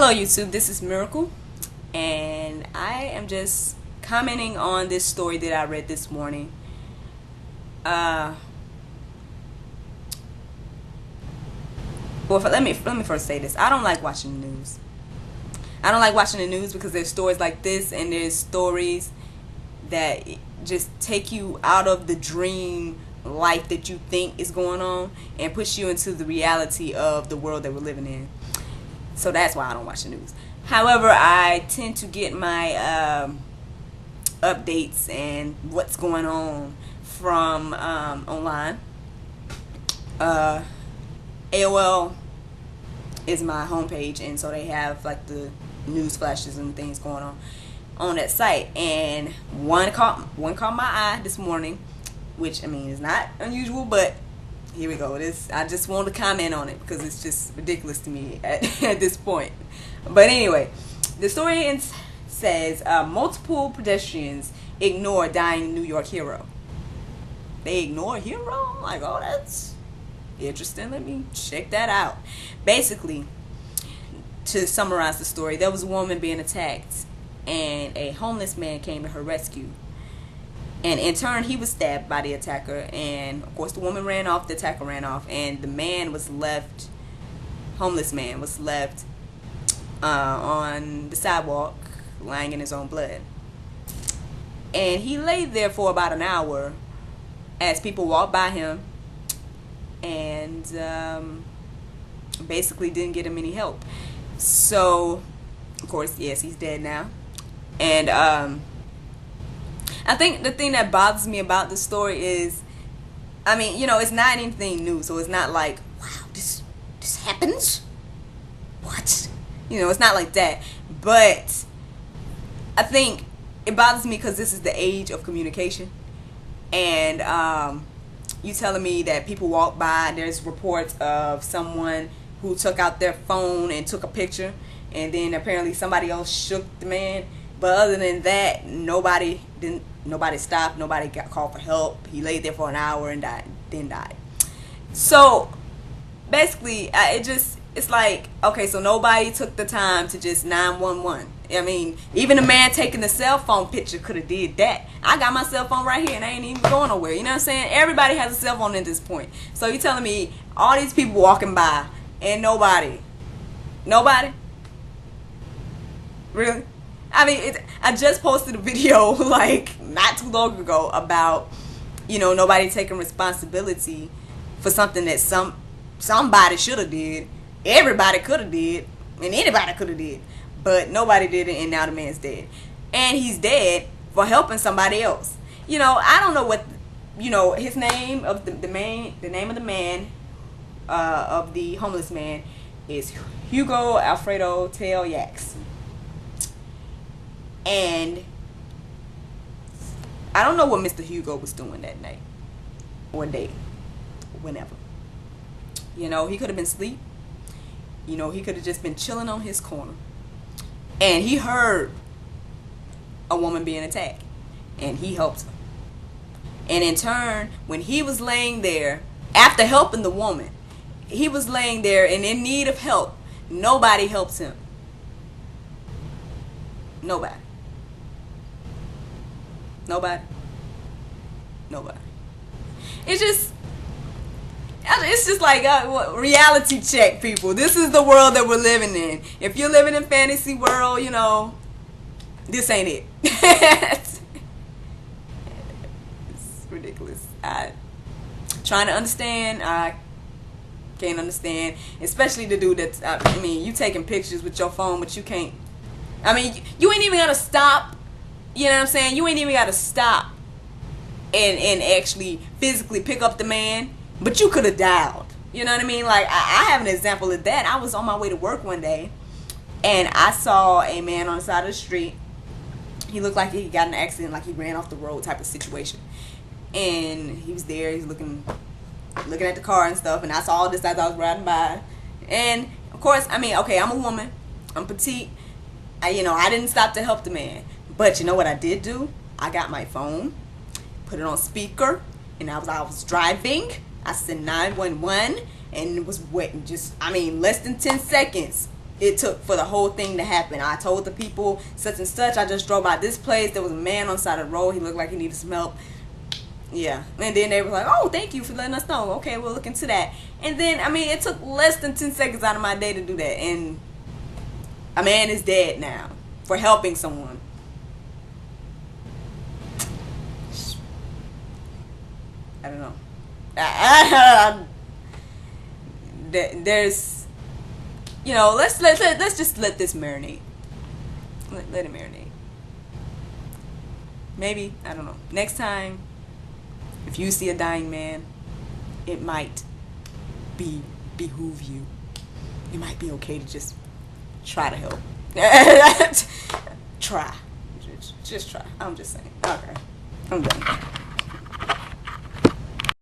Hello YouTube, this is Miracle, and I am just commenting on this story that I read this morning. Well, let me first say this. I don't like watching the news. I don't like watching the news because there's stories like this, and there's stories that just take you out of the dream life that you think is going on and push you into the reality of the world that we're living in. So that's why I don't watch the news. However, I tend to get my updates and what's going on from online. AOL is my homepage, and so they have like the news flashes and things going on that site. And one caught my eye this morning, which I mean is not unusual, but here we go. I just want to comment on it because it's just ridiculous to me at this point. But anyway, the story says multiple pedestrians ignore dying New York hero. They ignore a hero? I'm like, oh, that's interesting. Let me check that out. Basically, to summarize the story, there was a woman being attacked, and a homeless man came to her rescue. And in turn, he was stabbed by the attacker, and of course the woman ran off, the attacker ran off, and the man was left, homeless man was left on the sidewalk, lying in his own blood. And he lay there for about an hour as people walked by him and basically didn't get him any help. So, of course, yes, he's dead now. And I think the thing that bothers me about the story is, I mean, you know, it's not anything new, so it's not like, wow, this happens? What? You know, it's not like that. But I think it bothers me because this is the age of communication. And you telling me that people walk by, there's reports of someone who took out their phone and took a picture, and then apparently somebody else shook the man. But other than that, nobody stopped, nobody got called for help. He laid there for an hour and died. So basically, it's like, okay, so nobody took the time to just 911. I mean, even the man taking the cell phone picture could have did that. I got my cell phone right here and I ain't even going nowhere. You know what I'm saying? Everybody has a cell phone at this point. So you telling me all these people walking by and nobody? Really? I mean, I just posted a video like not too long ago about, you know, nobody taking responsibility for something that somebody should have did. Everybody could have did, and anybody could have did, but nobody did it, and now the man's dead, and he's dead for helping somebody else. You know, I don't know what, you know, his name of the name of the man, of the homeless man is Hugo Alfredo Tale-Yax. And I don't know what Mr. Hugo was doing that night or day, whenever. You know, he could have been asleep. You know, he could have just been chilling on his corner. And he heard a woman being attacked. And he helped her. And in turn, when he was laying there, after helping the woman, he was laying there and in need of help. Nobody helps him. Nobody. It's just like reality check, people. This is the world that we're living in. If you're living in fantasy world, you know, this ain't it. It's ridiculous. I trying to understand. I can't understand, especially the dude that's. I mean, you taking pictures with your phone, but you can't. I mean, you ain't even gotta stop. You know what I'm saying? You ain't even gotta stop and actually physically pick up the man, but you could have dialed. You know what I mean? Like, I have an example of that. I was on my way to work one day, and I saw a man on the side of the street. He looked like he got in an accident, like he ran off the road type of situation. And he was there. He's looking at the car and stuff. And I saw all this as I was riding by. And of course, I mean, okay, I'm a woman. I'm petite. You know, I didn't stop to help the man. But you know what I did do? I got my phone, put it on speaker, and I was driving. I said 911, and it was waiting just, I mean, less than 10 seconds. it took for the whole thing to happen. I told the people such and such. I just drove by this place. There was a man on the side of the road. He looked like he needed some help. Yeah. And then they were like, oh, thank you for letting us know. Okay, we'll look into that. And then, I mean, it took less than 10 seconds out of my day to do that. And a man is dead now for helping someone. I don't know. There's, you know, let's just let this marinate. Let it marinate. Maybe, I don't know. Next time, if you see a dying man, it might behoove you. It might be okay to just try to help. Try. Just try. I'm just saying. Okay. I'm done.